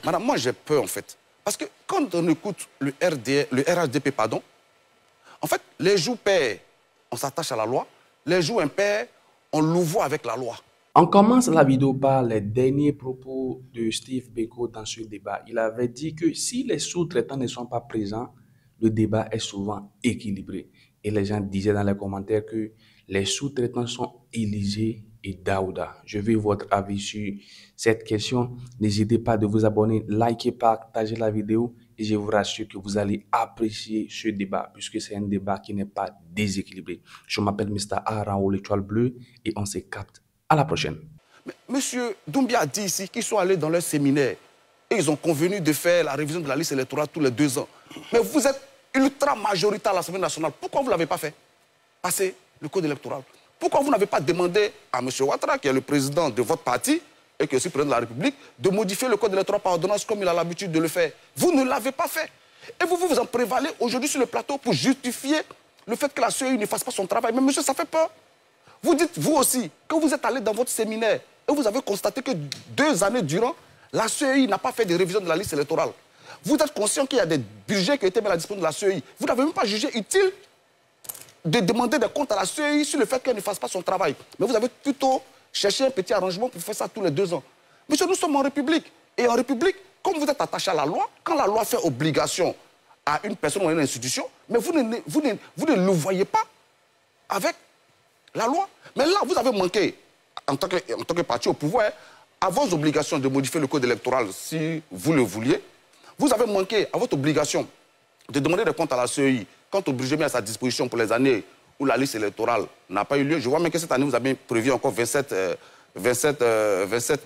Madame, moi j'ai peur en fait. Parce que quand on écoute le RHDP, pardon, en fait, les jours pairs, on s'attache à la loi. Les jours impairs, on louvoie avec la loi. On commence la vidéo par les derniers propos de Steve Biko dans ce débat. Il avait dit que si les sous-traitants ne sont pas présents, le débat est souvent équilibré. Et les gens disaient dans les commentaires que les sous-traitants sont Élisée et Daouda. Je veux votre avis sur cette question. N'hésitez pas de vous abonner, liker, partager la vidéo et je vous rassure que vous allez apprécier ce débat puisque c'est un débat qui n'est pas déséquilibré. Je m'appelle Mr. Aran ou l'étoile bleue et on se capte. À la prochaine. Mais Monsieur Doumbia a dit ici qu'ils sont allés dans leur séminaire et ils ont convenu de faire la révision de la liste électorale tous les 2 ans. Mais vous êtes ultra majoritaire à l'Assemblée nationale. Pourquoi vous ne l'avez pas fait? Passer le code électoral. Pourquoi vous n'avez pas demandé à M. Ouattara, qui est le président de votre parti et qui est aussi président de la République, de modifier le code électoral par ordonnance comme il a l'habitude de le faire? Vous ne l'avez pas fait. Et vous vous en prévalez aujourd'hui sur le plateau pour justifier le fait que la CEI ne fasse pas son travail. Mais monsieur, ça fait peur. Vous dites, vous aussi, que vous êtes allé dans votre séminaire et vous avez constaté que 2 années durant, la CEI n'a pas fait de révision de la liste électorale. Vous êtes conscient qu'il y a des budgets qui ont été mis à la disposition de la CEI. Vous n'avez même pas jugé utile de demander des comptes à la CEI sur le fait qu'elle ne fasse pas son travail. Mais vous avez plutôt cherché un petit arrangement pour faire ça tous les 2 ans. Monsieur, nous sommes en République. Et en République, comme vous êtes attaché à la loi, quand la loi fait obligation à une personne ou à une institution, mais vous ne le voyez pas avec la loi. Mais là, vous avez manqué, en tant que parti au pouvoir, à vos obligations de modifier le code électoral si vous le vouliez. Vous avez manqué à votre obligation de demander des comptes à la CEI quant au budget mis à sa disposition pour les années où la liste électorale n'a pas eu lieu. Je vois même que cette année, vous avez prévu encore 27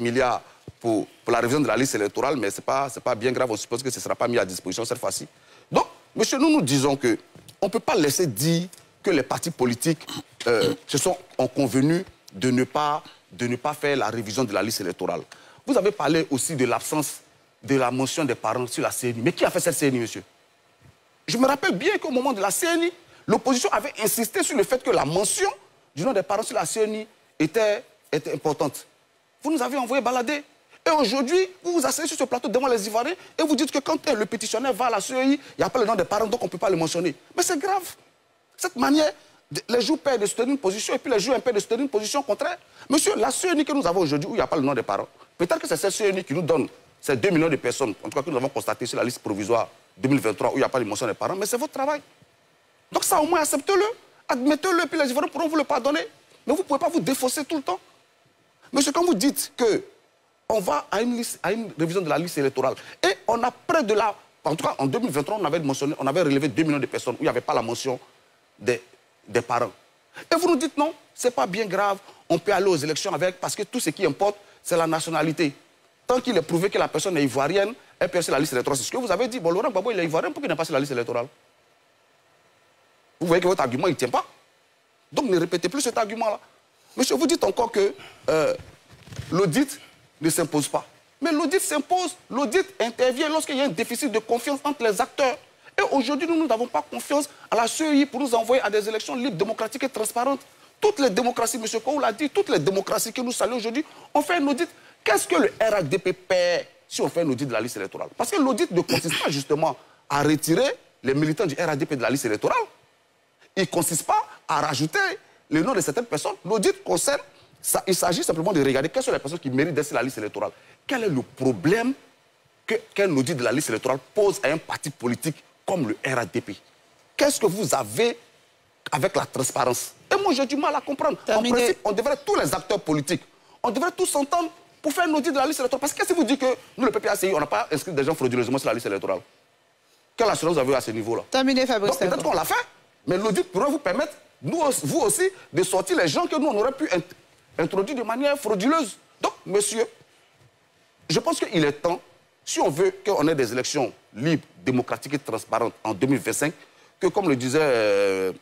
milliards pour la révision de la liste électorale, mais ce n'est pas bien grave. On suppose que ce ne sera pas mis à disposition cette fois-ci. Donc, monsieur, nous disons qu'on ne peut pas laisser dire que les partis politiques ont convenu de ne pas faire la révision de la liste électorale. Vous avez parlé aussi de l'absence de la mention des parents sur la CNI. Mais qui a fait cette CNI, monsieur? Je me rappelle bien qu'au moment de la CNI, l'opposition avait insisté sur le fait que la mention du nom des parents sur la CNI était importante. Vous nous avez envoyé balader. Et aujourd'hui, vous vous asseyez sur ce plateau devant les Ivoiriens et vous dites que quand le pétitionnaire va à la CEI, il n'y a pas le nom des parents, donc on ne peut pas le mentionner. Mais c'est grave. Cette manière, les jours pairs de soutenir une position et puis les jours impairs de soutenir une position contraire. Monsieur, la CENI que nous avons aujourd'hui, où il n'y a pas le nom des parents, peut-être que c'est cette CENI qui nous donne ces 2 millions de personnes, en tout cas que nous avons constaté sur la liste provisoire 2023, où il n'y a pas de mention des parents, mais c'est votre travail. Donc ça, au moins, acceptez-le, admettez-le, puis les Ivoiriens pourront vous le pardonner. Mais vous ne pouvez pas vous défausser tout le temps. Monsieur, quand vous dites qu'on va à une révision de la liste électorale, et on a près de la... En tout cas, en 2023, on avait relevé 2 millions de personnes où il n'y avait pas la mention des parents. Et vous nous dites non, ce n'est pas bien grave, on peut aller aux élections avec, parce que tout ce qui importe, c'est la nationalité. Tant qu'il est prouvé que la personne est ivoirienne, elle peut être sur la liste électorale. C'est ce que vous avez dit. Bon, Laurent Gbagbo, il est ivoirien, pourquoi il n'est pas sur la liste électorale? Vous voyez que votre argument, il ne tient pas. Donc ne répétez plus cet argument-là. Monsieur, vous dites encore que l'audit ne s'impose pas. Mais l'audit s'impose, l'audit intervient lorsqu'il y a un déficit de confiance entre les acteurs. Et aujourd'hui, nous n'avons pas confiance à la CEI pour nous envoyer à des élections libres, démocratiques et transparentes. Toutes les démocraties, M. Kou l'a dit, toutes les démocraties que nous saluons aujourd'hui, on fait un audit. Qu'est-ce que le RHDP perd si on fait un audit de la liste électorale? Parce que l'audit ne consiste pas justement à retirer les militants du RHDP de la liste électorale. Il ne consiste pas à rajouter le nom de certaines personnes. L'audit concerne, il s'agit simplement de regarder quelles sont les personnes qui méritent d'être sur la liste électorale. Quel est le problème qu'un audit de la liste électorale pose à un parti politique comme le RHDP? Qu'est-ce que vous avez avec la transparence? Et moi, j'ai du mal à comprendre. En principe, on devrait, tous les acteurs politiques, on devrait tous s'entendre pour faire un audit de la liste électorale. Parce que si vous dites que nous, le PPACI, on n'a pas inscrit des gens frauduleusement sur la liste électorale, quelle assurance vous avez à ce niveau-là? Terminé, Fabrice. Peut-être qu'on l'a fait, mais l'audit pourrait vous permettre, vous aussi, de sortir les gens que nous, on aurait pu introduire de manière frauduleuse. Donc, monsieur, je pense qu'il est temps, si on veut qu'on ait des élections libres, démocratiques et transparentes en 2025, que, comme le disait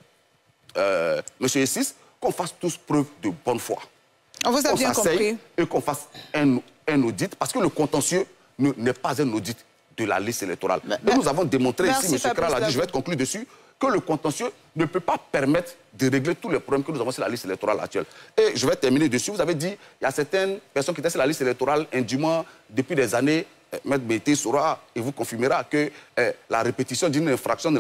M. Essis, qu'on fasse tous preuve de bonne foi. On vous a bien compris. Et qu'on fasse un audit, parce que le contentieux n'est pas un audit de la liste électorale. Et nous avons démontré ici, M. Kral a dit, je vais être conclu dessus, que le contentieux ne peut pas permettre de régler tous les problèmes que nous avons sur la liste électorale actuelle. Et je vais terminer dessus. Vous avez dit, il y a certaines personnes qui étaient sur la liste électorale indûment depuis des années Maître Bété saura et vous confirmera que la répétition d'une infraction ne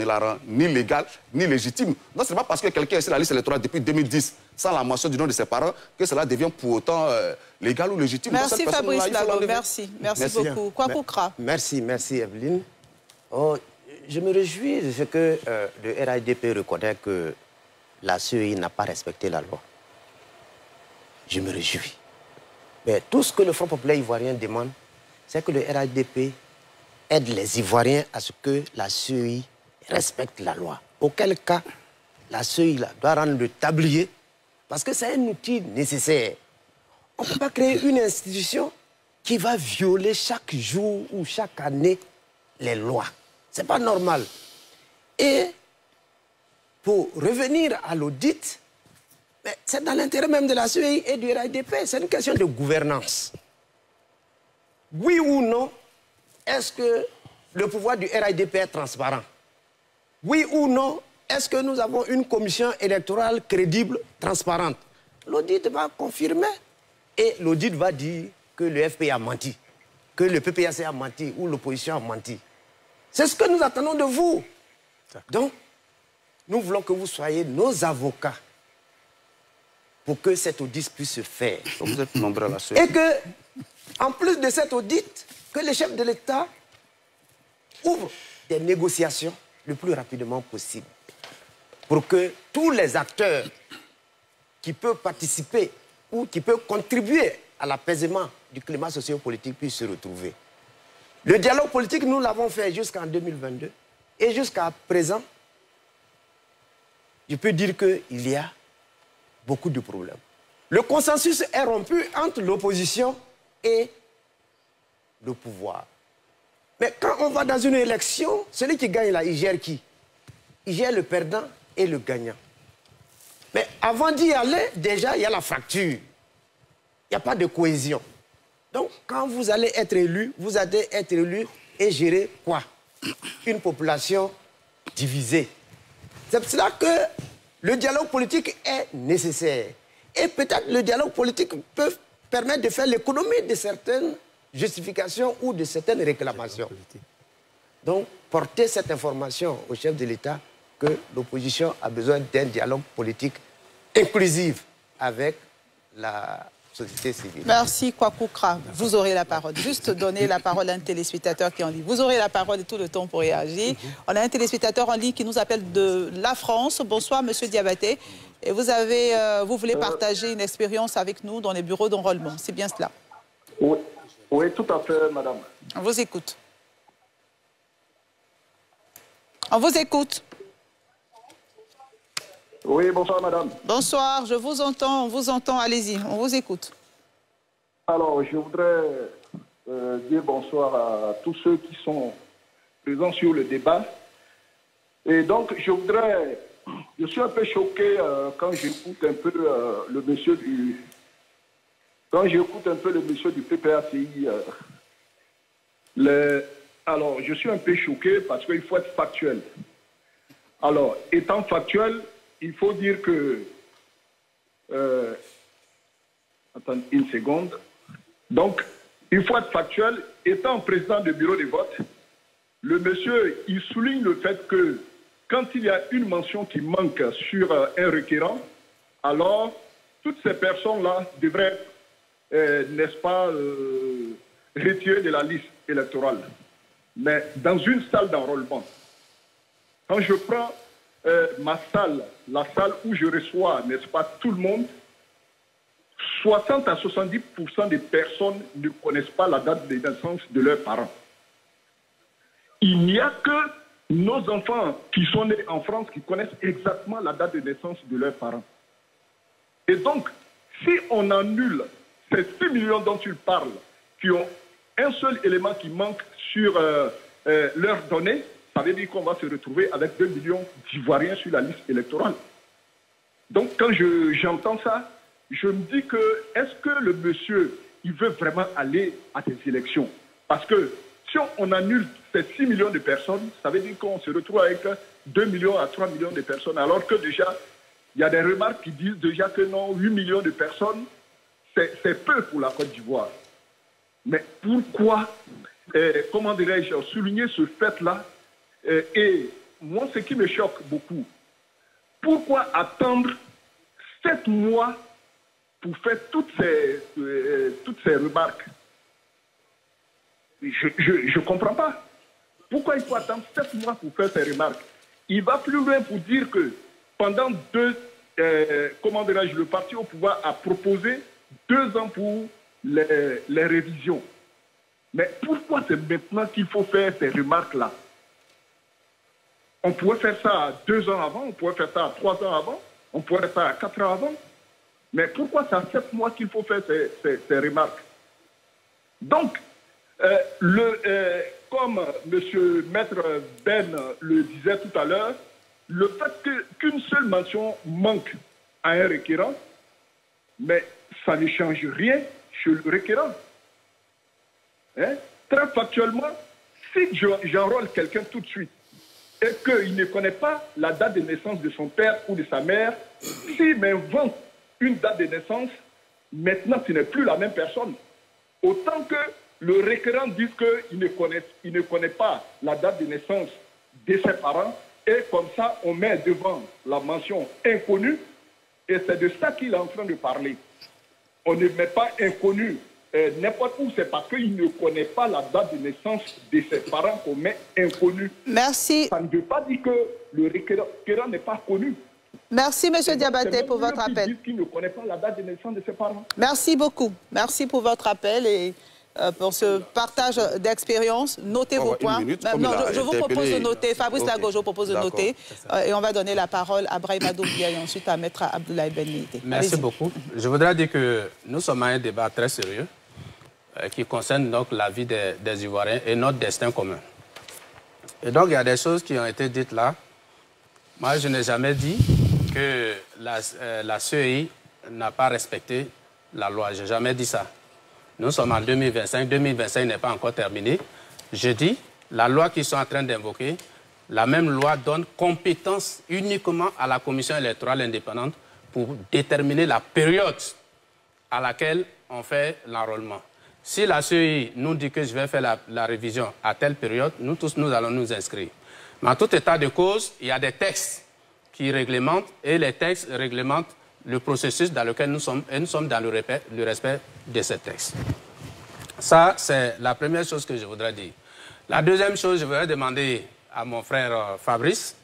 la rend ni légale ni légitime. Donc ce n'est pas parce que quelqu'un est sur la liste électorale depuis 2010 sans la mention du nom de ses parents que cela devient pour autant légal ou légitime. Merci Fabrice Lago, merci beaucoup. Kwaku Kra. Merci Evelyne. Oh, je me réjouis de ce que le RAIDP reconnaît que la CEI n'a pas respecté la loi. Je me réjouis. Mais tout ce que le Front populaire ivoirien demande, c'est que le RAIDP aide les Ivoiriens à ce que la CEI respecte la loi. Auquel cas, la CEI doit rendre le tablier, parce que c'est un outil nécessaire. On ne peut pas créer une institution qui va violer chaque jour ou chaque année les lois. Ce n'est pas normal. Et pour revenir à l'audit, c'est dans l'intérêt même de la CEI et du RAIDP. C'est une question de gouvernance. Oui ou non, est-ce que le pouvoir du RAIDP est transparent? Oui ou non, est-ce que nous avons une commission électorale crédible, transparente? L'audit va confirmer et l'audit va dire que le FPI a menti, que le PPAC a menti ou l'opposition a menti. C'est ce que nous attendons de vous. Donc, nous voulons que vous soyez nos avocats pour que cet audit puisse se faire. Vous êtes nombreux à la CEI. Et que, en plus de cet audit, que les chefs de l'État ouvrent des négociations le plus rapidement possible pour que tous les acteurs qui peuvent participer ou qui peuvent contribuer à l'apaisement du climat sociopolitique puissent se retrouver. Le dialogue politique, nous l'avons fait jusqu'en 2022. Et jusqu'à présent, je peux dire qu'il y a beaucoup de problèmes. Le consensus est rompu entre l'opposition et le pouvoir. Mais quand on va dans une élection, celui qui gagne là, il gère qui? Il gère le perdant et le gagnant. Mais avant d'y aller, déjà, il y a la fracture. Il n'y a pas de cohésion. Donc, quand vous allez être élu, vous allez être élu et gérer quoi? Une population divisée. C'est pour cela que le dialogue politique est nécessaire. Et peut-être le dialogue politique peut permettre de faire l'économie de certaines justifications ou de certaines réclamations. Donc, porter cette information au chef de l'État que l'opposition a besoin d'un dialogue politique inclusif avec la société civile. Merci Kwaku Kra. Vous aurez la parole. Juste donner la parole à un téléspectateur qui est en ligne. Vous aurez la parole et tout le temps pour réagir. On a un téléspectateur en ligne qui nous appelle de la France. Bonsoir, Monsieur Diabaté. Et vous voulez partager une expérience avec nous dans les bureaux d'enrôlement. C'est bien cela? Oui, tout à fait, madame. On vous écoute. On vous écoute. Oui, bonsoir, madame. Bonsoir, je vous entends, on vous entend. Allez-y, on vous écoute. Alors, je voudrais dire bonsoir à tous ceux qui sont présents sur le débat. Et donc, je suis un peu choqué quand j'écoute un peu le monsieur du... Quand j'écoute un peu le monsieur du PPACI, alors, je suis un peu choqué parce qu'il faut être factuel. Alors, étant factuel, il faut dire que... attendez une seconde. Donc, il faut être factuel. Étant président du bureau de vote, le monsieur, il souligne le fait que quand il y a une mention qui manque sur un requérant, alors toutes ces personnes-là devraient, n'est-ce pas, retirées de la liste électorale. Mais dans une salle d'enrôlement, quand je prends ma salle, la salle où je reçois, n'est-ce pas, tout le monde, 60 à 70% des personnes ne connaissent pas la date de naissance de leurs parents. Il n'y a que nos enfants qui sont nés en France qui connaissent exactement la date de naissance de leurs parents. Et donc, si on annule ces 6 millions dont tu parles, qui ont un seul élément qui manque sur leurs données, ça veut dire qu'on va se retrouver avec 2 millions d'Ivoiriens sur la liste électorale. Donc, quand j'entends ça, je me dis que, est-ce que le monsieur, il veut vraiment aller à ces élections? Parce que si on annule ces 6 millions de personnes, ça veut dire qu'on se retrouve avec 2 millions à 3 millions de personnes, alors que déjà, il y a des remarques qui disent déjà que non, 8 millions de personnes, c'est peu pour la Côte d'Ivoire. Mais pourquoi, comment dirais-je, souligner ce fait-là? Et moi, ce qui me choque beaucoup, pourquoi attendre 7 mois pour faire toutes ces remarques? Je ne comprends pas. Pourquoi il faut attendre 7 mois pour faire ces remarques? Il va plus loin pour dire que pendant comment dirais-je, le parti au pouvoir a proposé 2 ans pour les révisions. Mais pourquoi c'est maintenant qu'il faut faire ces remarques-là? On pourrait faire ça 2 ans avant, on pourrait faire ça 3 ans avant, on pourrait faire ça 4 ans avant. Mais pourquoi c'est à 7 mois qu'il faut faire ces remarques? Donc, comme M. Maître Ben le disait tout à l'heure, le fait qu'une seule mention manque à un requérant, mais ça ne change rien chez le requérant. Hein? Très factuellement, si j'enrôle quelqu'un tout de suite et qu'il ne connaît pas la date de naissance de son père ou de sa mère, s'il m'invente une date de naissance, maintenant ce n'est plus la même personne. Autant que le requérant dise qu'il ne connaît pas la date de naissance de ses parents, et comme ça, on met devant la mention inconnue, et c'est de ça qu'il est en train de parler. On ne met pas inconnu n'importe où, c'est parce qu'il ne connaît pas la date de naissance de ses parents qu'on met inconnu. Merci. Ça ne veut pas dire que le requérant n'est pas connu. Merci, M. Diabaté, pour votre appel. Qui ne connaît pas la date de naissance de ses parents. Merci beaucoup. Merci pour votre appel et pour ce partage d'expérience. Notez vos points. Non, je vous propose de noter. Fabrice Lago, je vous propose de noter. Et on va donner la parole à Brahima Doumbia et ensuite à Maître Abdoulaye Ben Meïté. Merci beaucoup. Je voudrais dire que nous sommes à un débat très sérieux qui concerne donc la vie des Ivoiriens et notre destin commun. Et donc, il y a des choses qui ont été dites là. Moi, je n'ai jamais dit que la CEI n'a pas respecté la loi. Je n'ai jamais dit ça. Nous sommes en 2025. 2025 n'est pas encore terminé. Je dis, la loi qu'ils sont en train d'invoquer, la même loi donne compétence uniquement à la Commission électorale indépendante pour déterminer la période à laquelle on fait l'enrôlement. Si la CEI nous dit que je vais faire la révision à telle période, nous tous, nous allons nous inscrire. Mais en tout état de cause, il y a des textes qui réglementent et les textes réglementent le processus dans lequel nous sommes et nous sommes dans le respect de ces textes. Ça, c'est la première chose que je voudrais dire. La deuxième chose, je voudrais demander à mon frère Fabrice,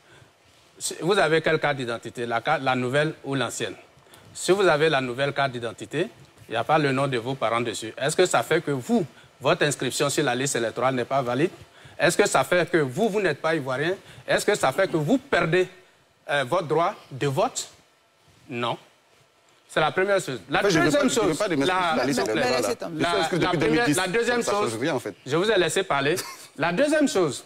vous avez quelle carte d'identité, la nouvelle ou l'ancienne? Si vous avez la nouvelle carte d'identité, il n'y a pas le nom de vos parents dessus. Est-ce que ça fait que vous, votre inscription sur la liste électorale n'est pas valide? Est-ce que ça fait que vous n'êtes pas ivoirien? Est-ce que ça fait que vous perdez votre droit de vote? Non. C'est la première chose. La deuxième chose, la deuxième chose, je vous ai laissé parler. La deuxième chose,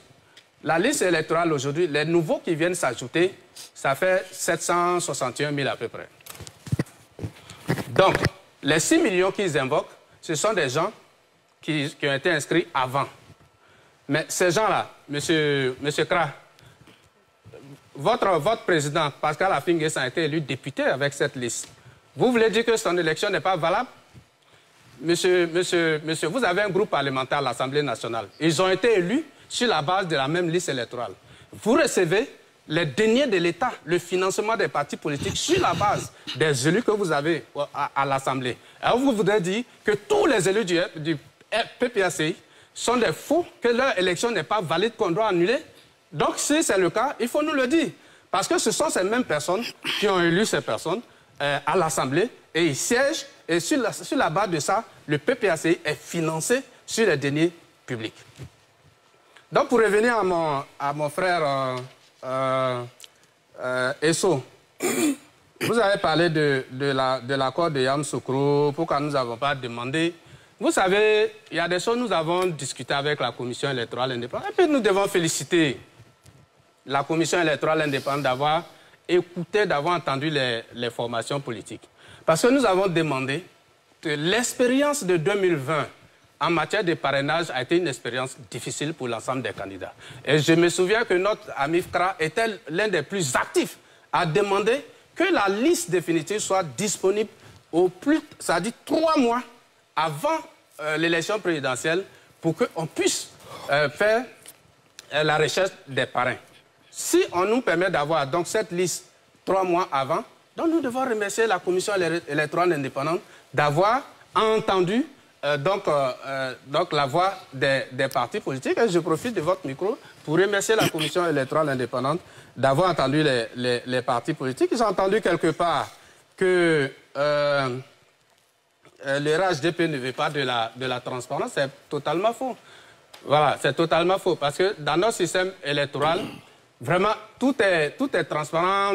la liste électorale aujourd'hui, les nouveaux qui viennent s'ajouter, ça fait 761 000 à peu près. Donc, les 6 millions qu'ils invoquent, ce sont des gens qui ont été inscrits avant. Mais ces gens-là, monsieur Kra, votre président, Pascal Affi N'Guessan, a été élu député avec cette liste. Vous voulez dire que son élection n'est pas valable? Monsieur, vous avez un groupe parlementaire à l'Assemblée nationale. Ils ont été élus sur la base de la même liste électorale. Vous recevez les deniers de l'État, le financement des partis politiques sur la base des élus que vous avez à l'Assemblée. Alors vous voudrez dire que tous les élus du PPACI sont des faux, que leur élection n'est pas valide, qu'on doit annuler? Donc si c'est le cas, il faut nous le dire. Parce que ce sont ces mêmes personnes qui ont élu ces personnes à l'Assemblée et ils siègent. Et sur la base de ça, le PPACI est financé sur les deniers publics. Donc pour revenir à mon frère Esso, vous avez parlé de l'accord de Yamoussoukro, pourquoi nous n'avons pas demandé. Vous savez, il y a des choses que nous avons discutées avec la Commission électorale indépendante. Et puis nous devons féliciter la Commission électorale indépendante d'avoir écouté, d'avoir entendu les formations politiques. Parce que nous avons demandé que l'expérience de 2020 en matière de parrainage a été une expérience difficile pour l'ensemble des candidats. Et je me souviens que notre ami Kra était l'un des plus actifs à demander que la liste définitive soit disponible au plus, ça dit 3 mois avant l'élection présidentielle pour qu'on puisse faire la recherche des parrains. Si on nous permet d'avoir donc cette liste 3 mois avant, donc nous devons remercier la commission électorale indépendante d'avoir entendu donc la voix des partis politiques. Et je profite de votre micro pour remercier la commission électorale indépendante d'avoir entendu les partis politiques. Ils ont entendu quelque part que le RHDP ne veut pas de la transparence. C'est totalement faux. Voilà, c'est totalement faux. Parce que dans notre système électoral, vraiment, tout est transparent.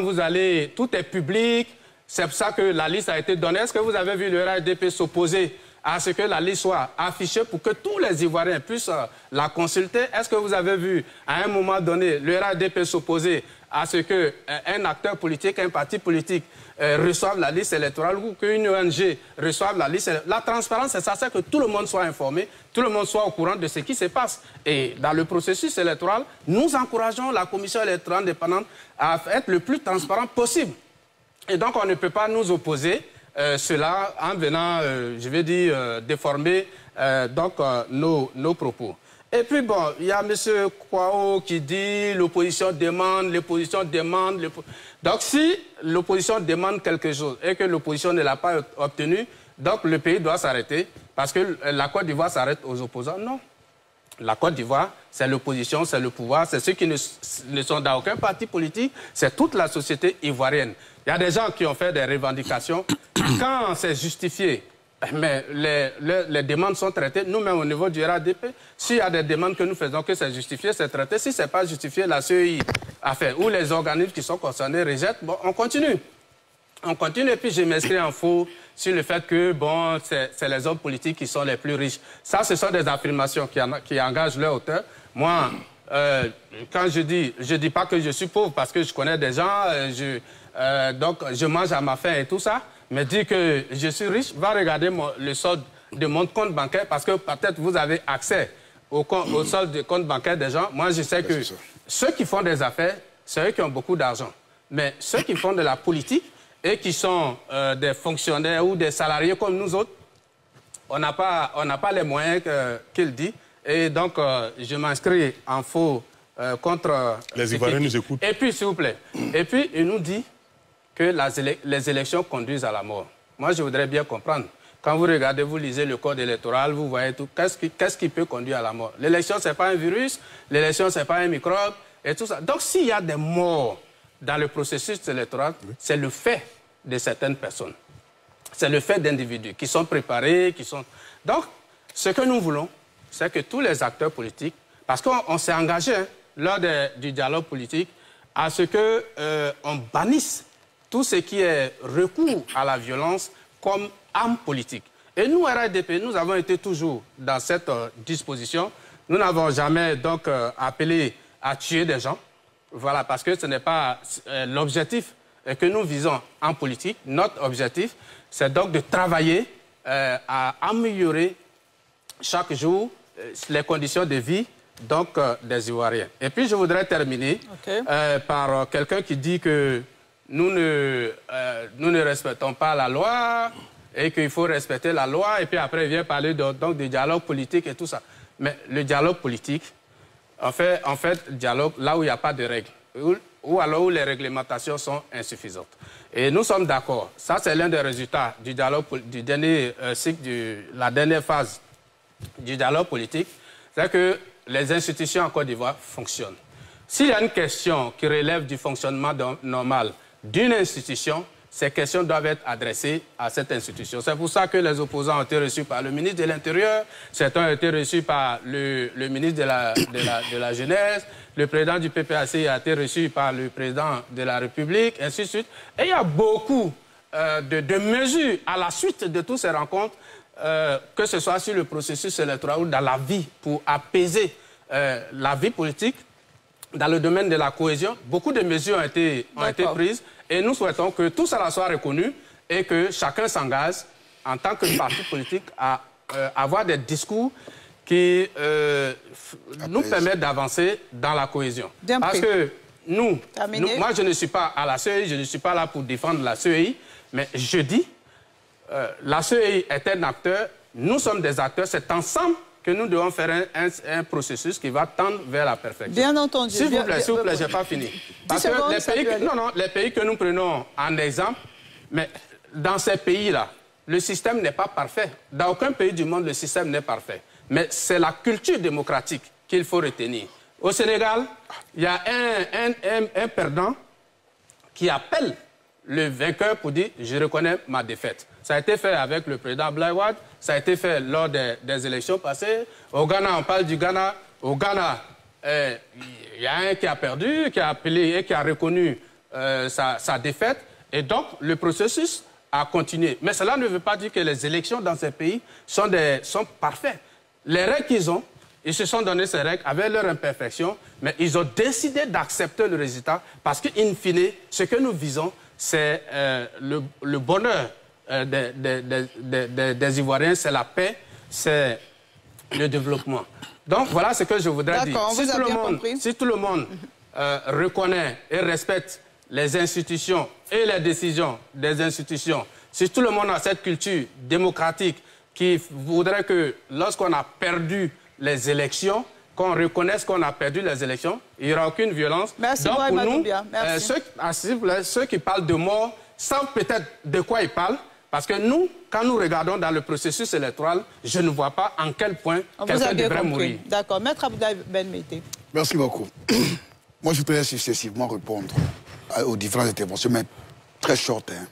Tout est public. C'est pour ça que la liste a été donnée. Est-ce que vous avez vu le RHDP s'opposer à ce que la liste soit affichée pour que tous les Ivoiriens puissent la consulter? Est-ce que vous avez vu, à un moment donné, le RHDP s'opposer à ce qu'un acteur politique, un parti politique reçoive la liste électorale ou qu'une ONG reçoive la liste électorale? La transparence, c'est ça, c'est que tout le monde soit informé, tout le monde soit au courant de ce qui se passe. Et dans le processus électoral, nous encourageons la commission électorale indépendante à être le plus transparent possible. Et donc, on ne peut pas nous opposer cela en venant, je vais dire, déformer nos propos. Et puis, bon, il y a M. Kwao qui dit l'opposition demande, l'opposition demande. Donc, si l'opposition demande quelque chose et que l'opposition ne l'a pas obtenu, donc le pays doit s'arrêter parce que la Côte d'Ivoire s'arrête aux opposants. Non. La Côte d'Ivoire, c'est l'opposition, c'est le pouvoir, c'est ceux qui ne sont dans aucun parti politique, c'est toute la société ivoirienne. Il y a des gens qui ont fait des revendications. Quand c'est justifié, mais les demandes sont traitées. Nous-mêmes, au niveau du RHDP, s'il y a des demandes que nous faisons, que c'est justifié, c'est traité. Si ce n'est pas justifié, la CEI a fait, ou les organismes qui sont concernés rejettent, bon, on continue. On continue et puis je m'inscris en faux sur le fait que, bon, c'est les hommes politiques qui sont les plus riches. Ça, ce sont des affirmations qui engagent leur auteur. Moi, quand je dis pas que je suis pauvre parce que je connais des gens, donc je mange à ma faim et tout ça, mais dire que je suis riche, va regarder le solde de mon compte bancaire parce que peut-être vous avez accès au solde de compte bancaire des gens. Moi, je sais que ceux qui font des affaires, c'est eux qui ont beaucoup d'argent. Mais ceux qui font de la politique et qui sont des fonctionnaires ou des salariés comme nous autres, on n'a pas les moyens qu'il dit. Et donc, je m'inscris en faux contre... Les Ivoiriens nous écoutent. Et puis, s'il vous plaît, et puis, il nous dit que les élections conduisent à la mort. Moi, je voudrais bien comprendre. Quand vous regardez, vous lisez le code électoral, vous voyez tout. Qu'est-ce qui peut conduire à la mort? L'élection, ce n'est pas un virus. L'élection, ce n'est pas un microbe. Et tout ça. Donc, s'il y a des morts dans le processus électoral, c'est le fait de certaines personnes. C'est le fait d'individus qui sont préparés, qui sont... Donc, ce que nous voulons, c'est que tous les acteurs politiques, parce qu'on s'est engagé lors du dialogue politique à ce qu'on bannisse tout ce qui est recours à la violence comme arme politique. Et nous, RHDP, nous avons été toujours dans cette disposition. Nous n'avons jamais donc appelé à tuer des gens. Voilà, parce que ce n'est pas l'objectif que nous visons en politique. Notre objectif, c'est donc de travailler à améliorer chaque jour les conditions de vie donc, des Ivoiriens. Et puis, je voudrais terminer par quelqu'un qui dit que nous ne respectons pas la loi et qu'il faut respecter la loi. Et puis après, il vient parler donc du dialogue politique et tout ça. Mais le dialogue politique, en fait, dialogue là où il n'y a pas de règles, ou alors où les réglementations sont insuffisantes. Et nous sommes d'accord. Ça, c'est l'un des résultats du dialogue, du dernier cycle, la dernière phase du dialogue politique. C'est que les institutions en Côte d'Ivoire fonctionnent. S'il y a une question qui relève du fonctionnement normal d'une institution, ces questions doivent être adressées à cette institution. C'est pour ça que les opposants ont été reçus par le ministre de l'Intérieur, certains ont été reçus par le ministre de la Jeunesse, le président du PPAC a été reçu par le président de la République, ainsi de suite. Et il y a beaucoup de mesures à la suite de toutes ces rencontres, que ce soit sur le processus électoral ou dans la vie, pour apaiser la vie politique. Dans le domaine de la cohésion, beaucoup de mesures ont été prises et nous souhaitons que tout cela soit reconnu et que chacun s'engage en tant que parti politique à avoir des discours qui nous permettent d'avancer dans la cohésion. Parce que moi je ne suis pas à la CEI, je ne suis pas là pour défendre la CEI, mais je dis, la CEI est un acteur, Nous sommes des acteurs, c'est ensemble que nous devons faire un processus qui va tendre vers la perfection. Bien entendu. S'il vous plaît, je n'ai pas fini. Parce que les pays que nous prenons en exemple, mais dans ces pays-là, le système n'est pas parfait. Dans aucun pays du monde, le système n'est parfait. Mais c'est la culture démocratique qu'il faut retenir. Au Sénégal, il y a un perdant qui appelle le vainqueur pour dire « je reconnais ma défaite ». Ça a été fait avec le président Abdoulaye Wade, ça a été fait lors des élections passées. Au Ghana, on parle du Ghana. Au Ghana, il y a un qui a perdu, qui a appelé et qui a reconnu sa défaite. Et donc, le processus a continué. Mais cela ne veut pas dire que les élections dans ces pays sont parfaites. Les règles qu'ils ont, ils se sont donné ces règles avec leurs imperfections, mais ils ont décidé d'accepter le résultat parce qu'in fine, ce que nous visons, c'est le bonheur des Ivoiriens, c'est la paix, c'est le développement. Donc voilà ce que je voudrais dire. Si tout le monde reconnaît et respecte les institutions et les décisions des institutions, si tout le monde a cette culture démocratique qui voudrait que lorsqu'on a perdu les élections, qu'on reconnaisse qu'on a perdu les élections, il n'y aura aucune violence. Merci. Donc pour nous, ceux qui parlent de mort savent peut-être de quoi ils parlent, parce que nous, quand nous regardons dans le processus électoral, je ne vois pas en quel point quelqu'un devrait mourir. D'accord. Maître Abdoulaye Ben Meïté. Merci beaucoup. Moi, je voudrais successivement répondre aux différentes interventions, mais très short. Hein.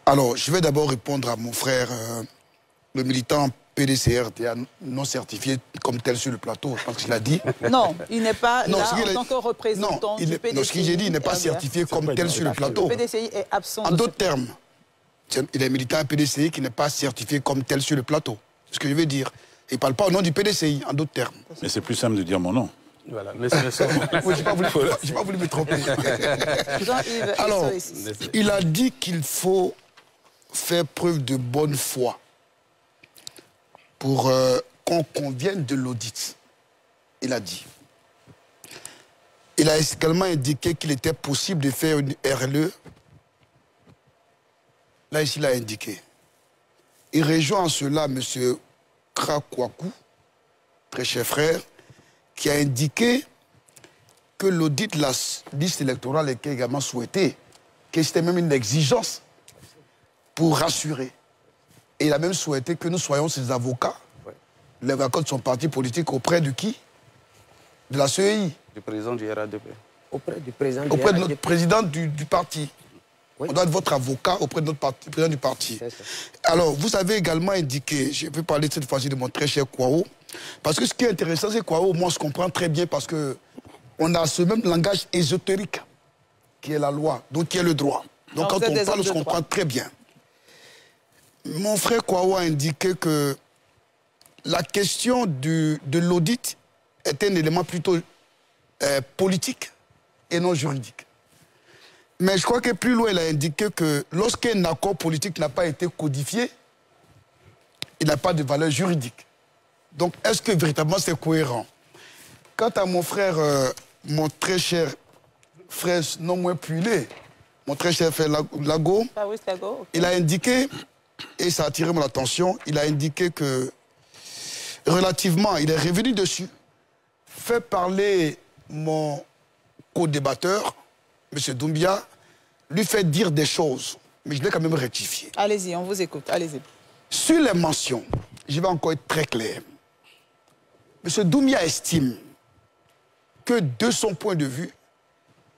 Alors, je vais d'abord répondre à mon frère, le militant PDCR, non certifié comme tel sur le plateau, je pense qu'il a dit. Non, il n'est pas là en tant que représentant du PDCI. Non, ce que j'ai dit, il n'est pas certifié comme tel sur le plateau. Le PDCI est absent. En d'autres termes, il est militant PDCI qui n'est pas certifié comme tel sur le plateau. C'est ce que je veux dire. Il ne parle pas au nom du PDCI, en d'autres termes. Mais c'est plus simple de dire mon nom. Voilà, monsieur oui, je n'ai pas voulu me tromper. Alors, il a dit qu'il faut faire preuve de bonne foi pour qu'on convienne de l'audit. Il a dit. Il a également indiqué qu'il était possible de faire une RLE. Là, ici, il a indiqué. Il rejoint en cela M. Krakwaku, très cher frère, qui a indiqué que l'audit de la liste électorale était également souhaité, que c'était même une exigence pour rassurer. Et il a même souhaité que nous soyons ses avocats, les avocats de son parti politique, auprès de qui? De la CEI. Du président du RADP. Auprès du président du auprès de notre président du parti. Oui. On doit être votre avocat auprès de notre président du parti. Alors, vous avez également indiqué, je vais parler cette fois-ci de mon très cher Kwao, parce que ce qui est intéressant, c'est que Kwao, moi, je comprends très bien, parce qu'on a ce même langage ésotérique, qui est la loi, donc qui est le droit. Donc, quand on parle, je comprends très bien. Mon frère Kwao a indiqué que la question de l'audit est un élément plutôt politique et non juridique. Mais je crois que plus loin, il a indiqué que lorsqu'un accord politique n'a pas été codifié, il n'a pas de valeur juridique. Donc, est-ce que véritablement c'est cohérent? Quant à mon frère, mon très cher frère, non moins puilé, mon très cher frère Lago, il a indiqué, et ça a attiré mon attention, il a indiqué que, relativement, il est revenu dessus, fait parler mon co-débatteur, M. Doumbia, lui fait dire des choses, mais je l'ai quand même rectifié. Allez-y, on vous écoute, allez-y. Sur les mentions, je vais encore être très clair. M. Doumbia estime que, de son point de vue,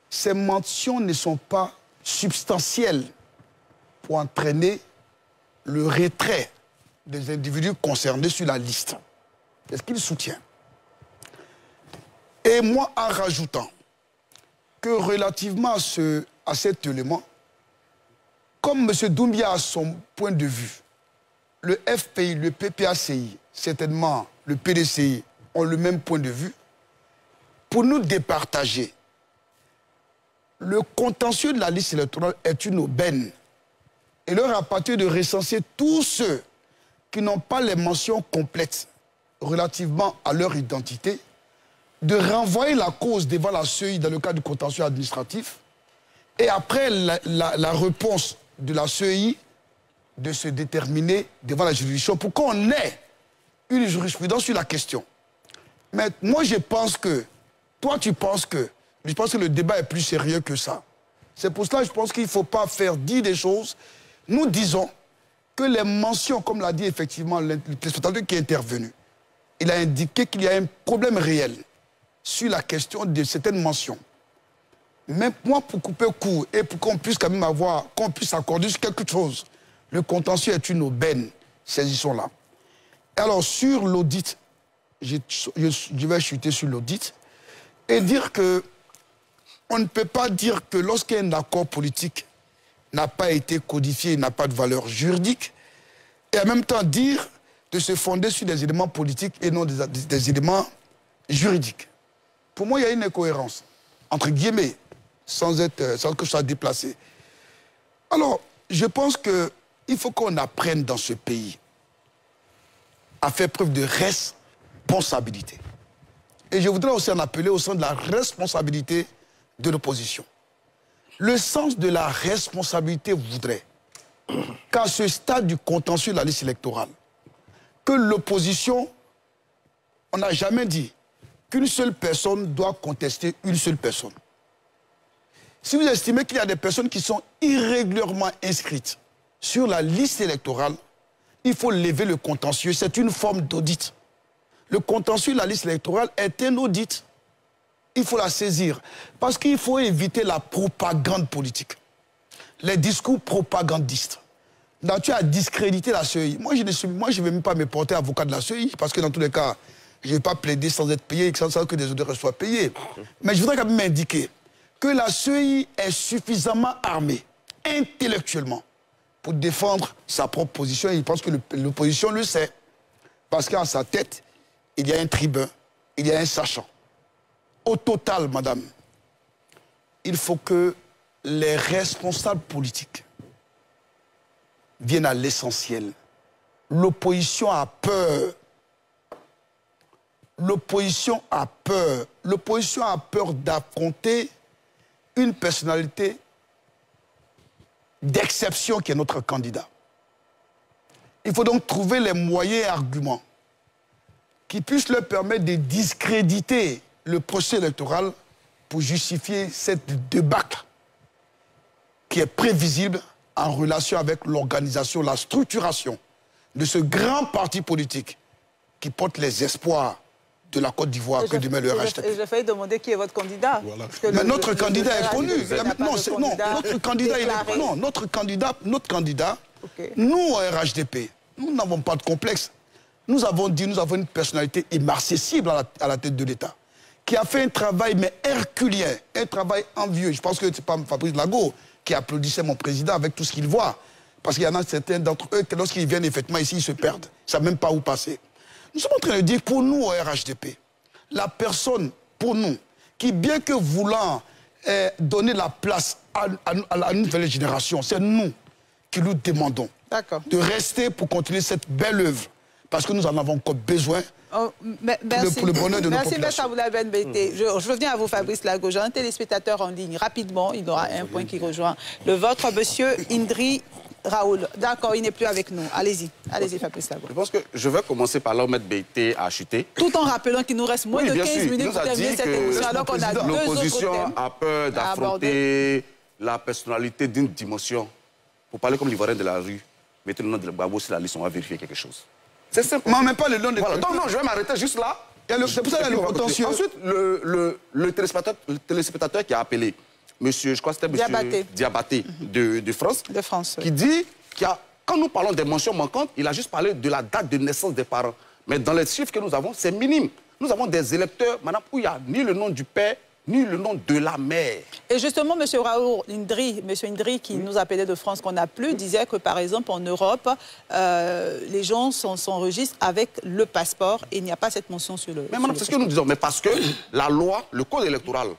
ces mentions ne sont pas substantielles pour entraîner le retrait des individus concernés sur la liste. C'est ce qu'il soutient. Et moi, en rajoutant que relativement à cet élément, comme M. Doumbia a son point de vue, le FPI, le PPACI, certainement le PDCI ont le même point de vue, pour nous départager, le contentieux de la liste électorale est une aubaine. Et leur appartient de recenser tous ceux qui n'ont pas les mentions complètes relativement à leur identité, de renvoyer la cause devant la CEI dans le cas du contentieux administratif, et après la réponse de la CEI, de se déterminer devant la juridiction pour qu'on ait une jurisprudence sur la question. Mais moi, je pense que, toi, tu penses que, je pense que le débat est plus sérieux que ça. C'est pour cela que je pense qu'il ne faut pas faire dire des choses. Nous disons que les mentions, comme l'a dit effectivement le téléspectateur qui est intervenu, il a indiqué qu'il y a un problème réel sur la question de certaines mentions. Mais moi, pour couper court et pour qu'on puisse quand même qu'on puisse accorder sur quelque chose, le contentieux est une aubaine, saisissons-la. Alors, sur l'audit, je vais chuter sur l'audit et dire que on ne peut pas dire que lorsqu'un accord politique n'a pas été codifié, il n'a pas de valeur juridique, et en même temps dire de se fonder sur des éléments politiques et non des éléments juridiques. Pour moi, il y a une incohérence, entre guillemets, sans que je sois déplacé. Alors, je pense qu'il faut qu'on apprenne dans ce pays à faire preuve de responsabilité. Et je voudrais aussi en appeler au sens de la responsabilité de l'opposition. Le sens de la responsabilité voudrait qu'à ce stade du contentieux de la liste électorale, que l'opposition, on n'a jamais dit qu'une seule personne doit contester une seule personne. Si vous estimez qu'il y a des personnes qui sont irrégulièrement inscrites sur la liste électorale, il faut lever le contentieux. C'est une forme d'audit. Le contentieux de la liste électorale est un audit. Il faut la saisir. Parce qu'il faut éviter la propagande politique. Les discours propagandistes. Donc, tu as discrédité la CEI. Moi, je ne vais même pas me porter avocat de la CEI, parce que dans tous les cas, je ne vais pas plaider sans être payé, sans que des auditeurs soient payés. Mais je voudrais quand même indiquer que la CEI est suffisamment armée, intellectuellement, pour défendre sa propre position. Et je pense que l'opposition le sait. Parce qu'en sa tête, il y a un tribun, il y a un sachant. Au total, madame, il faut que les responsables politiques viennent à l'essentiel. L'opposition a peur. L'opposition a peur. L'opposition a peur d'affronter une personnalité d'exception qui est notre candidat. Il faut donc trouver les moyens et arguments qui puissent leur permettre de discréditer le procès électoral pour justifier cette débâcle qui est prévisible en relation avec l'organisation, la structuration de ce grand parti politique qui porte les espoirs de la Côte d'Ivoire que demain le RHDP. J'ai failli demander qui est votre candidat. Voilà. Mais notre candidat est connu. Notre candidat, okay. Nous, au RHDP, nous n'avons pas de complexe. Nous avons dit, nous avons une personnalité immarcessible à la tête de l'État, qui a fait un travail, mais herculien, un travail envieux. Je pense que c'est pas Fabrice Lago qui applaudissait mon président avec tout ce qu'il voit. Parce qu'il y en a certains d'entre eux, que lorsqu'ils viennent effectivement ici, ils se perdent. Ils ne savent même pas où passer. Nous sommes en train de dire, pour nous, au RHDP, la personne, pour nous, qui, bien que voulant donner la place à la nouvelle génération, c'est nous qui nous demandons de rester pour continuer cette belle œuvre. Parce que nous en avons encore besoin. Oh, merci. Pour le bonheur de nos populations. Merci, M. Aboulaye Ben Beïté. Je reviens à vous, Fabrice Lago. J'ai un téléspectateur en ligne. Rapidement, il aura un point qui rejoint le vôtre, M. Indri Raoul. D'accord, il n'est plus avec nous. Allez-y, Fabrice Lago. Je pense que je vais commencer par là où M. Beïté a chuté. Tout en rappelant qu'il nous reste moins de 15 minutes pour terminer cette émission, alors qu'on a deux autres thèmes. L'opposition a peur d'affronter la personnalité d'une dimension. Pour parler comme l'Ivoirien de la rue, mettez le nom de Gbagbo sur la liste, on va vérifier quelque chose. C'est simple. Non, mais pas le nom de... Voilà. Non, je vais m'arrêter juste là. C'est pour ça qu'il y a le contentieux. Ensuite, le téléspectateur qui a appelé, monsieur, je crois que c'était monsieur Diabaté de France, qui dit quand nous parlons des mentions manquantes, il a juste parlé de la date de naissance des parents. Mais dans les chiffres que nous avons, c'est minime. Nous avons des électeurs, madame, où il n'y a ni le nom du père, ni le nom de la mère. Et justement, M. Raoul Indri, qui nous appelait de France, qu'on n'a plus, disait que, par exemple, en Europe, les gens s'enregistrent avec le passeport et il n'y a pas cette mention sur le... Mais madame, c'est ce que nous disons. Mais parce que la loi, le code électoral,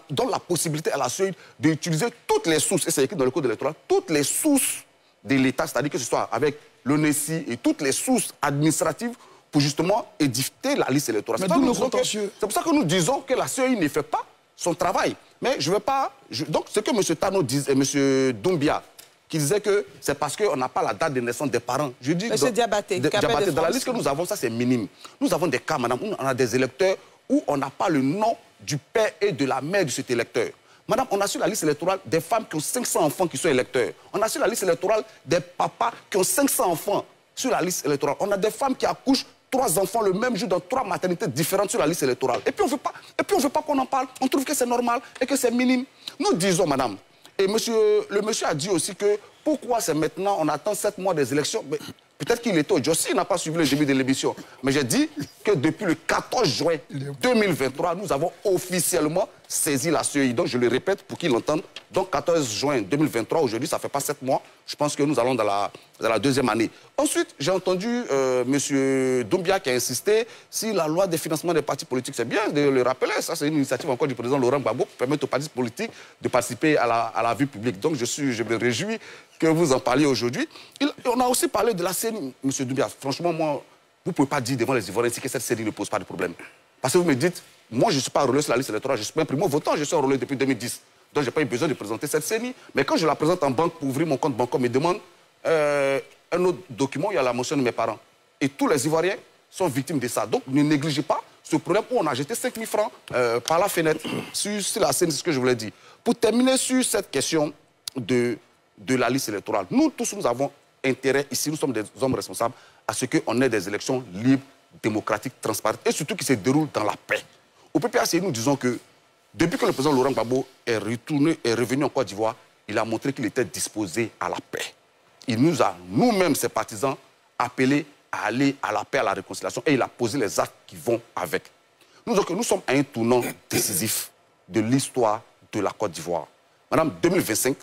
donne la possibilité à la CEI d'utiliser toutes les sources, et c'est écrit dans le code électoral, toutes les sources de l'État, c'est-à-dire que ce soit avec l'ONESI et toutes les sources administratives pour justement édicter la liste électorale. C'est pour ça que nous disons que la CEI ne fait pas son travail. Mais je ne veux pas... Donc, ce que M. Tano dit et M. Doumbia qui disait que c'est parce qu'on n'a pas la date de naissance des parents. Je dis Monsieur Diabaté, dans la liste que nous avons, ça c'est minime. Nous avons des cas, madame, où on a des électeurs où on n'a pas le nom du père et de la mère de cet électeur. Madame, on a sur la liste électorale des femmes qui ont 500 enfants qui sont électeurs. On a sur la liste électorale des papas qui ont 500 enfants sur la liste électorale. On a des femmes qui accouchent 3 enfants le même jour dans 3 maternités différentes sur la liste électorale. Et puis on ne veut pas qu'on en parle. On trouve que c'est normal et que c'est minime. Nous disons, madame, et le monsieur a dit aussi que pourquoi c'est maintenant, on attend 7 mois des élections. Peut-être qu'il était au Jossi, il n'a pas suivi le début de l'émission. Mais j'ai dit que depuis le 14 juin 2023, nous avons officiellement saisi la CEI. Donc je le répète pour qu'ils l'entendent. Donc 14 juin 2023, aujourd'hui, ça ne fait pas 7 mois. Je pense que nous allons dans la deuxième année. Ensuite, j'ai entendu M. Doumbia qui a insisté si la loi de financement des partis politiques, c'est bien de le rappeler. Ça, c'est une initiative encore du président Laurent Gbagbo pour permettre aux partis politiques de participer à la vie publique. Donc je me réjouis que vous en parliez aujourd'hui. On a aussi parlé de la CENI, M. Doumbia. Franchement, moi, vous ne pouvez pas dire devant les Ivoiriens que cette CENI ne pose pas de problème. Parce que vous me dites, moi, je ne suis pas relais sur la liste électorale, je suis pas un primo-votant, je suis en relais depuis 2010. Donc, je n'ai pas eu besoin de présenter cette CENI. Mais quand je la présente en banque pour ouvrir mon compte bancaire, on me demande un autre document, il y a la mention de mes parents. Et tous les Ivoiriens sont victimes de ça. Donc, ne négligez pas ce problème où on a jeté 5 000 francs par la fenêtre sur la CENI, c'est ce que je voulais dire. Pour terminer sur cette question de la liste électorale, nous tous, nous avons intérêt, ici, nous sommes des hommes responsables, à ce qu'on ait des élections libres, démocratiques, transparentes, et surtout qui se déroulent dans la paix. Au PPACI, nous disons que depuis que le président Laurent Gbagbo est revenu en Côte d'Ivoire, il a montré qu'il était disposé à la paix. Il nous a, nous-mêmes, ses partisans, appelés à aller à la paix, à la réconciliation, et il a posé les actes qui vont avec. Nous sommes à un tournant décisif de l'histoire de la Côte d'Ivoire. Madame, 2025,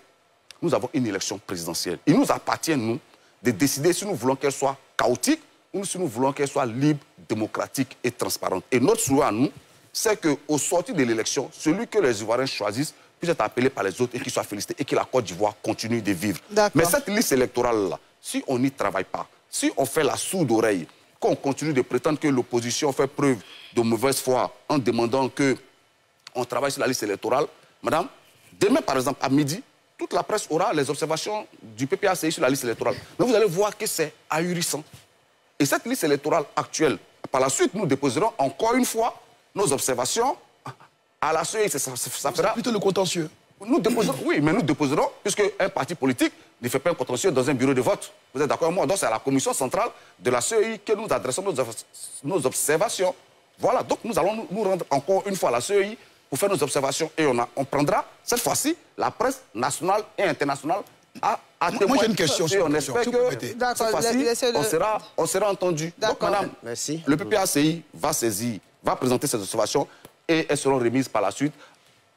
nous avons une élection présidentielle. Il nous appartient, nous, de décider si nous voulons qu'elle soit chaotique ou si nous voulons qu'elle soit libre, démocratique et transparente. Et notre souhait à nous, c'est qu'au sortir de l'élection, celui que les Ivoiriens choisissent puisse être appelé par les autres et qu'il soit félicité et que la Côte d'Ivoire continue de vivre. Mais cette liste électorale-là, si on n'y travaille pas, si on fait la sourde oreille, qu'on continue de prétendre que l'opposition fait preuve de mauvaise foi en demandant qu'on travaille sur la liste électorale, madame, demain, par exemple, à midi, toute la presse aura les observations du PPACI sur la liste électorale. Mais vous allez voir que c'est ahurissant. Et cette liste électorale actuelle, par la suite, nous déposerons encore une fois nos observations à la CEI. Ça fera plutôt le contentieux. Nous déposerons, oui, mais nous déposerons, puisque un parti politique ne fait pas un contentieux dans un bureau de vote. Vous êtes d'accord avec moi? Donc c'est à la commission centrale de la CEI que nous adressons nos observations. Voilà, donc nous allons nous rendre encore une fois à la CEI pour faire nos observations et on prendra cette fois-ci la presse nationale et internationale à témoigner. Moi j'ai une question. Et on espère que cette fois-ci, on sera entendu. Donc madame, le PPACI va présenter ses observations et elles seront remises par la suite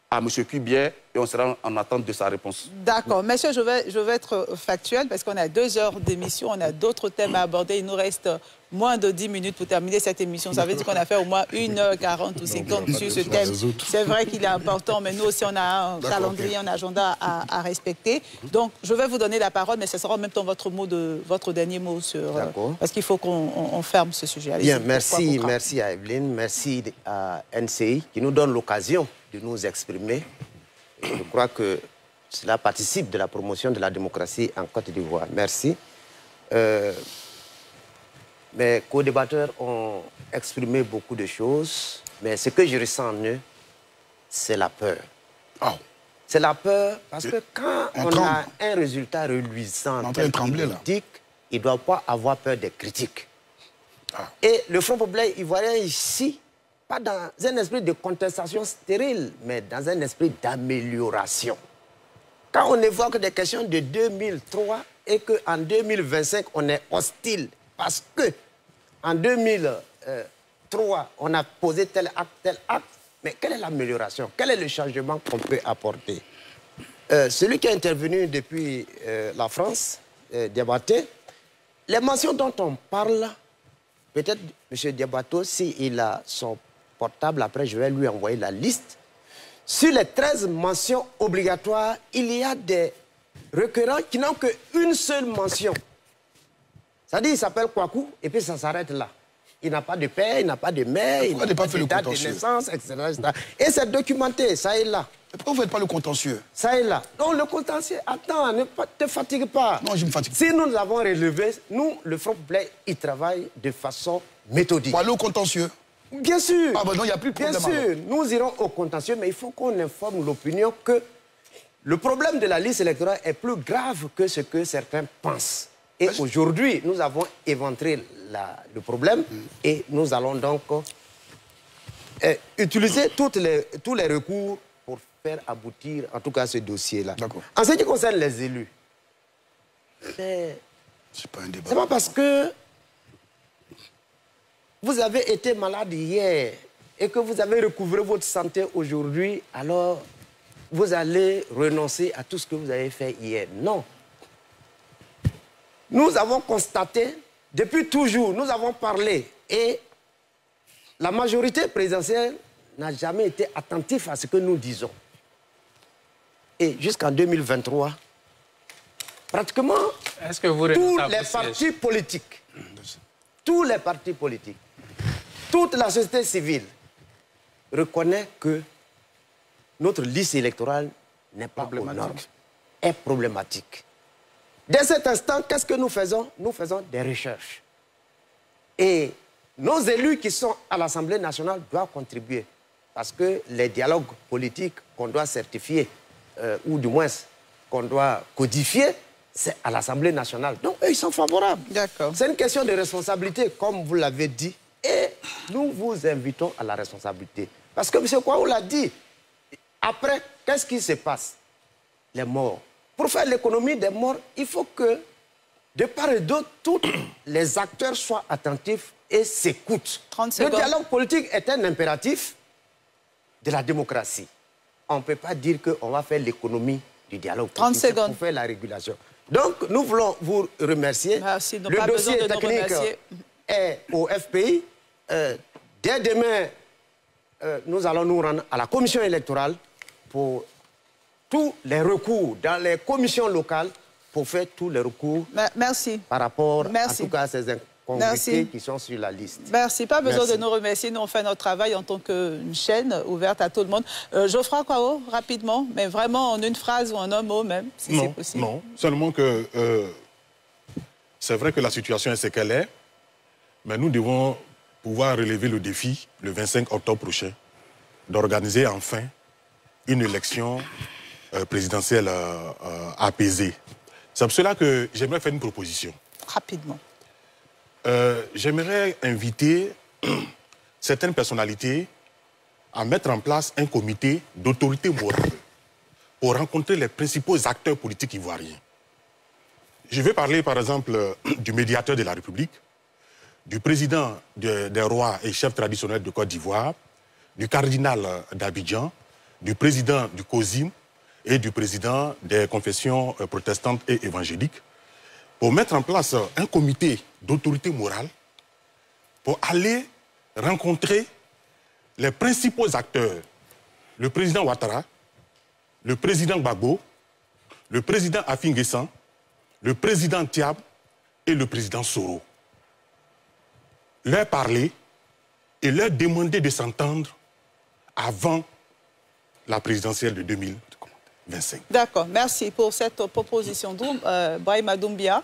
à M. Cubier et on sera en attente de sa réponse. D'accord. Messieurs, je vais être factuel parce qu'on a 2 heures d'émission, on a d'autres thèmes à aborder. Il nous reste moins de 10 minutes pour terminer cette émission. Ça veut dire qu'on a fait au moins 1h40 ou 50 sur ce thème. C'est vrai qu'il est important, mais nous aussi, on a un calendrier, un agenda à respecter. Donc, je vais vous donner la parole, mais ce sera en même temps votre dernier mot sur... parce qu'il faut qu'on ferme ce sujet. Bien, merci à Evelyne, merci à NCI qui nous donne l'occasion de nous exprimer. Je crois que cela participe de la promotion de la démocratie en Côte d'Ivoire. Merci. Mes co-débatteurs ont exprimé beaucoup de choses, mais ce que je ressens en eux, c'est la peur. Oh. C'est la peur parce que quand on a un résultat reluisant politique, il ne doit pas avoir peur des critiques. Ah. Et le Front populaire ivoirien ici, pas dans un esprit de contestation stérile, mais dans un esprit d'amélioration. Quand on évoque des questions de 2003 et qu'en 2025, on est hostile parce que en 2003, on a posé tel acte, mais quelle est l'amélioration? Quel est le changement qu'on peut apporter? Celui qui est intervenu depuis la France, Diabaté, les mentions dont on parle, peut-être M. Diabato, s'il a son portable, après je vais lui envoyer la liste. Sur les 13 mentions obligatoires, il y a des requérants qui n'ont qu'une seule mention. C'est-à-dire, il s'appelle Kwaku, et puis ça s'arrête là. il n'a pas de père, il n'a pas de mère, il n'a pas de date de naissance, etc., etc. Et c'est documenté, ça et là. Pourquoi vous ne faites pas le contentieux? Ça et là. Non, le contentieux, attends, ne te fatigue pas. Non, je me fatigue. Si nous avons relevé, nous, le Front Populaire, il travaille de façon méthodique. Pour aller au contentieux? Bien sûr. Ah ben non, il n'y a plus de problème. Bien sûr, nous irons au contentieux, mais il faut qu'on informe l'opinion que le problème de la liste électorale est plus grave que ce que certains pensent. Et aujourd'hui, nous avons éventré le problème et nous allons donc utiliser tous les recours pour faire aboutir, en tout cas, ce dossier-là. En ce qui concerne les élus, c'est pas un débat. C'est pas parce que vous avez été malade hier et que vous avez recouvré votre santé aujourd'hui, alors vous allez renoncer à tout ce que vous avez fait hier. Non. Nous avons constaté, depuis toujours, nous avons parlé et la majorité présidentielle n'a jamais été attentive à ce que nous disons. Et jusqu'en 2023, pratiquement tous les partis politiques, toute la société civile reconnaît que notre liste électorale n'est pas aux normes, est problématique. Dès cet instant, qu'est-ce que nous faisons? Nous faisons des recherches. Et nos élus qui sont à l'Assemblée nationale doivent contribuer. Parce que les dialogues politiques qu'on doit certifier, ou du moins qu'on doit codifier, c'est à l'Assemblée nationale. Donc, eux, ils sont favorables. D'accord. C'est une question de responsabilité, comme vous l'avez dit. Et nous vous invitons à la responsabilité. Parce que M. Kouaou l'a dit. Après, qu'est-ce qui se passe? Les morts. Pour faire l'économie des morts, il faut que, de part et d'autre, tous les acteurs soient attentifs et s'écoutent. Le dialogue politique est un impératif de la démocratie. On ne peut pas dire qu'on va faire l'économie du dialogue politique pour faire la régulation. Donc, nous voulons vous remercier. Merci, le dossier technique est au FPI. Dès demain, nous allons nous rendre à la commission électorale pour tous les recours dans les commissions locales pour faire tous les recours par rapport en tout cas à ces incongruités qui sont sur la liste. Merci. Pas besoin de nous remercier. Nous, on fait notre travail en tant qu'une chaîne ouverte à tout le monde. Geoffroy Kouaou, rapidement, mais vraiment en une phrase ou en un mot même, si c'est possible. Non, seulement que c'est vrai que la situation est ce qu'elle est, mais nous devons pouvoir relever le défi, le 25 octobre prochain, d'organiser enfin une élection présidentielle apaisée. C'est pour cela que j'aimerais faire une proposition. Rapidement. J'aimerais inviter certaines personnalités à mettre en place un comité d'autorité morale pour rencontrer les principaux acteurs politiques ivoiriens. Je vais parler par exemple du médiateur de la République, du président des rois et chefs traditionnels de Côte d'Ivoire, du cardinal d'Abidjan, du président du COSIM et du président des confessions protestantes et évangéliques, pour mettre en place un comité d'autorité morale pour aller rencontrer les principaux acteurs, le président Ouattara, le président Gbagbo, le président Afin Guessan, le président Thiab et le président Soro. Leur parler et leur demander de s'entendre avant la présidentielle de 2025. D'accord, merci pour cette proposition. Brahima Doumbia,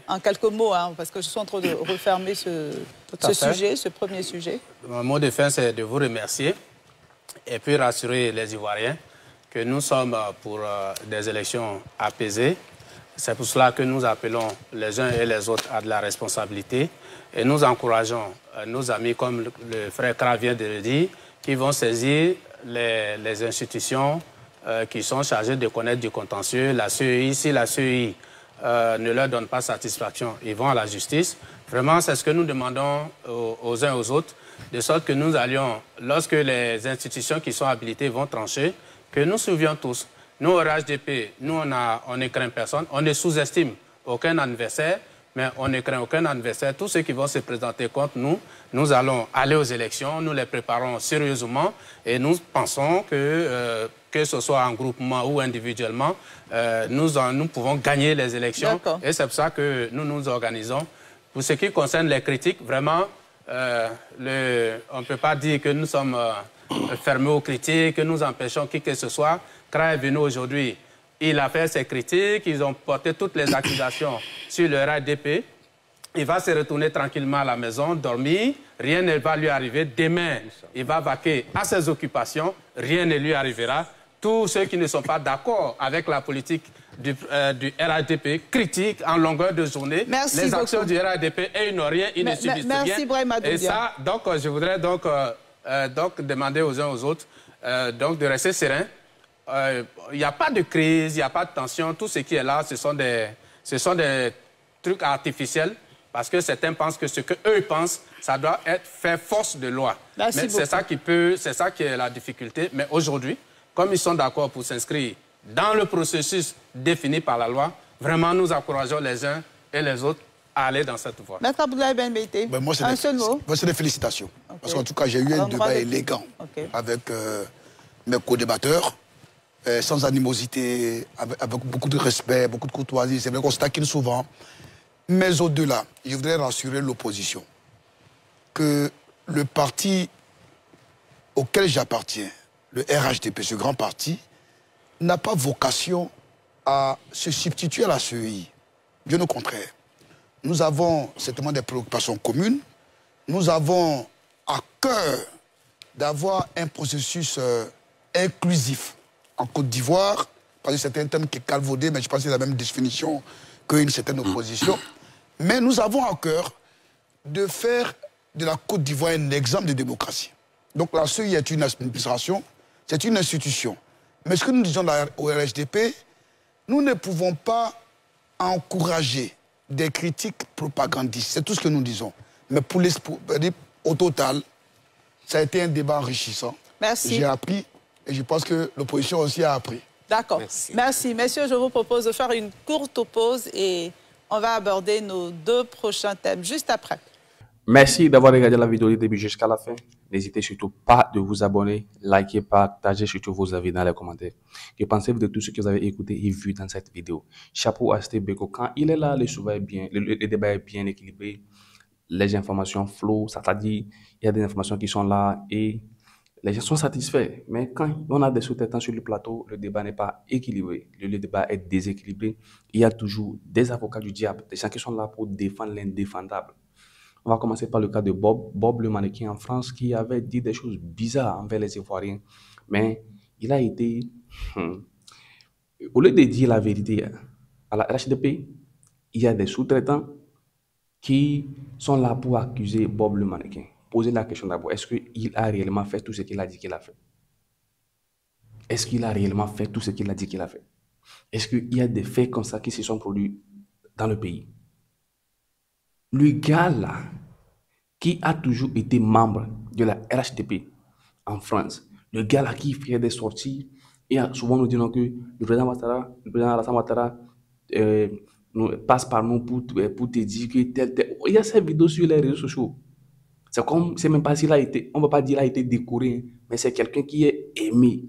en quelques mots, hein, parce que je suis en train de refermer ce sujet, ce premier sujet. Mon mot de fin, c'est de vous remercier et puis rassurer les Ivoiriens que nous sommes pour des élections apaisées. C'est pour cela que nous appelons les uns et les autres à de la responsabilité et nous encourageons nos amis, comme le frère Kra vient de le dire, qui vont saisir les institutions qui sont chargées de connaître du contentieux. La CEI, si la CEI ne leur donne pas satisfaction, ils vont à la justice. Vraiment, c'est ce que nous demandons aux uns aux autres, de sorte que nous allions, lorsque les institutions qui sont habilitées vont trancher, que nous suivions tous. Nous, au RHDP, nous, on ne craint personne, on ne sous-estime aucun adversaire, mais on ne craint aucun adversaire. Tous ceux qui vont se présenter contre nous, nous allons aller aux élections, nous les préparons sérieusement et nous pensons que ce soit en groupement ou individuellement, nous pouvons gagner les élections. Et c'est pour ça que nous nous organisons. Pour ce qui concerne les critiques, vraiment, on ne peut pas dire que nous sommes fermés aux critiques, que nous empêchons qui que ce soit. Kra est venu aujourd'hui, il a fait ses critiques, ils ont porté toutes les accusations sur le RADP. Il va se retourner tranquillement à la maison, dormir, rien ne va lui arriver. Demain, il va vaquer à ses occupations, rien ne lui arrivera. Tous ceux qui ne sont pas d'accord avec la politique du RADP critiquent en longueur de journée les actions du RADP et ils n'ont rien, ils ne subissent rien. Merci Brahima Doumbia. Et ça, donc, je voudrais donc demander aux uns aux autres donc de rester sereins. Il n'y a pas de crise, il n'y a pas de tension. Tout ce qui est là, ce sont des trucs artificiels parce que certains pensent que ce qu'eux pensent, ça doit être fait force de loi. Mais c'est ça qui est la difficulté. Mais aujourd'hui, comme ils sont d'accord pour s'inscrire dans le processus défini par la loi, vraiment nous encourageons les uns et les autres à aller dans cette voie. Maître Abdoulaye Ben Beïté, un seul mot. Moi, c'est des félicitations. Okay. Parce qu'en tout cas, j'ai eu un débat élégant avec mes co-débatteurs, sans animosité, avec beaucoup de respect, beaucoup de courtoisie. C'est vrai qu'on se taquine souvent. Mais au-delà, je voudrais rassurer l'opposition que le parti auquel j'appartiens, le RHDP, ce grand parti, n'a pas vocation à se substituer à la CEI. Bien au contraire. Nous avons certainement des préoccupations communes. Nous avons à cœur d'avoir un processus inclusif en Côte d'Ivoire, parce que c'est un terme qui est calvaudé, mais je pense que c'est la même définition qu'une certaine opposition. Mais nous avons à cœur de faire de la Côte d'Ivoire un exemple de démocratie. Donc la CEI est une administration, c'est une institution. Mais ce que nous disons au RHDP, nous ne pouvons pas encourager des critiques propagandistes. C'est tout ce que nous disons. Mais au total, ça a été un débat enrichissant. Merci. J'ai appris et je pense que l'opposition aussi a appris. D'accord. Merci. Messieurs, je vous propose de faire une courte pause et on va aborder nos deux prochains thèmes juste après. Merci d'avoir regardé la vidéo du début jusqu'à la fin. N'hésitez surtout pas de vous abonner, liker, partager surtout vos avis dans les commentaires. Que pensez-vous de tout ce que vous avez écouté et vu dans cette vidéo? Chapeau à Steve Beko. Quand il est là, le débat est bien équilibré. Les informations flowent, c'est-à-dire il y a des informations qui sont là et les gens sont satisfaits. Mais quand on a des sous-traitants sur le plateau, le débat n'est pas équilibré. Le débat est déséquilibré. Il y a toujours des avocats du diable, des gens qui sont là pour défendre l'indéfendable. On va commencer par le cas de Bob le mannequin en France qui avait dit des choses bizarres envers les Ivoiriens. Mais il a été... Au lieu de dire la vérité à la RHDP, il y a des sous-traitants qui sont là pour accuser Bob le mannequin. Posez la question d'abord, est-ce qu'il a réellement fait tout ce qu'il a dit qu'il a fait? Est-ce qu'il a réellement fait tout ce qu'il a dit qu'il a fait? Est-ce qu'il y a des faits comme ça qui se sont produits dans le pays? Le gars là, qui a toujours été membre de la RHDP en France, le gars là qui fait des sorties, et souvent nous disons que le président Alassane Ouattara passe par nous pour te dire que tel. Il y a ces vidéos sur les réseaux sociaux. C'est comme, c'est même pas s'il a été, on ne va pas dire qu'il a été décoré, mais c'est quelqu'un qui est aimé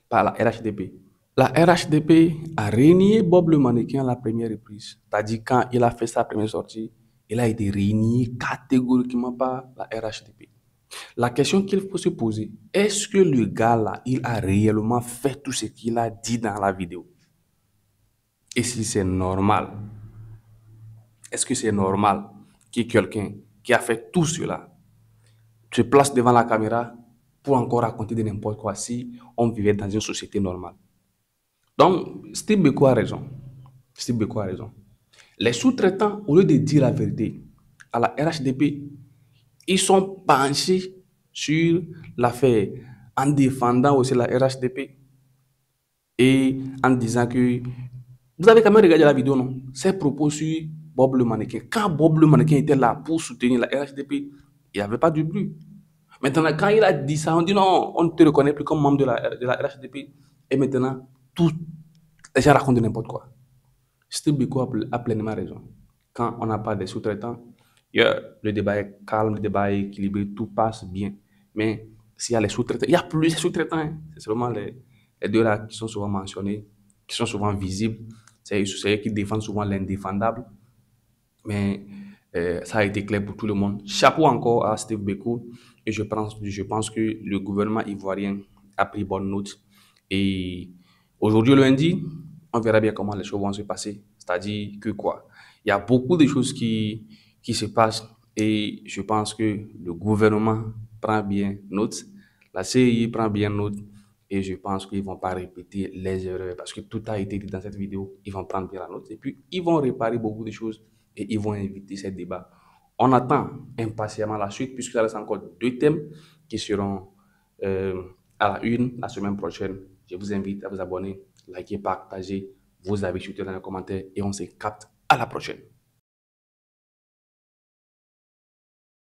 par la RHDP. La RHDP a renié Bob le mannequin à la première reprise. C'est-à-dire quand il a fait sa première sortie, il a été renié catégoriquement par la RHDP. La question qu'il faut se poser, est-ce que le gars là, il a réellement fait tout ce qu'il a dit dans la vidéo? Et si c'est normal, est-ce que c'est normal que quelqu'un qui a fait tout cela se place devant la caméra pour encore raconter de n'importe quoi si on vivait dans une société normale? Donc, Steve Beko a raison. Steve Beko a raison. Les sous-traitants, au lieu de dire la vérité à la RHDP, ils sont penchés sur l'affaire en défendant aussi la RHDP et en disant que vous avez quand même regardé la vidéo, non? Ces propos sur Bob le mannequin. Quand Bob le mannequin était là pour soutenir la RHDP, il n'y avait pas de bruit. Maintenant, quand il a dit ça, on dit non, on ne te reconnaît plus comme membre de la RHDP. Et maintenant, tous les gens racontent n'importe quoi. Steve Beko a pleinement raison. Quand on n'a pas de sous-traitants, le débat est calme, le débat est équilibré, tout passe bien. Mais s'il y a les sous-traitants, il y a plus de sous-traitants. Hein. C'est seulement les deux là qui sont souvent mentionnés, qui sont souvent visibles. C'est eux qui défendent souvent l'indéfendable. Mais Ça a été clair pour tout le monde. Chapeau encore à Steve Beko. Et je pense que le gouvernement ivoirien a pris bonne note. Et aujourd'hui, lundi, on verra bien comment les choses vont se passer. C'est-à-dire que quoi? Il y a beaucoup de choses qui se passent et je pense que le gouvernement prend bien note, la CEI prend bien note et je pense qu'ils ne vont pas répéter les erreurs parce que tout a été dit dans cette vidéo. Ils vont prendre bien la note et puis ils vont réparer beaucoup de choses et ils vont éviter ces débats. On attend impatiemment la suite puisque ça reste encore 2 thèmes qui seront à la une la semaine prochaine. Je vous invite à vous abonner, liker, partager vos avis, chuter dans les commentaires et on se capte à la prochaine.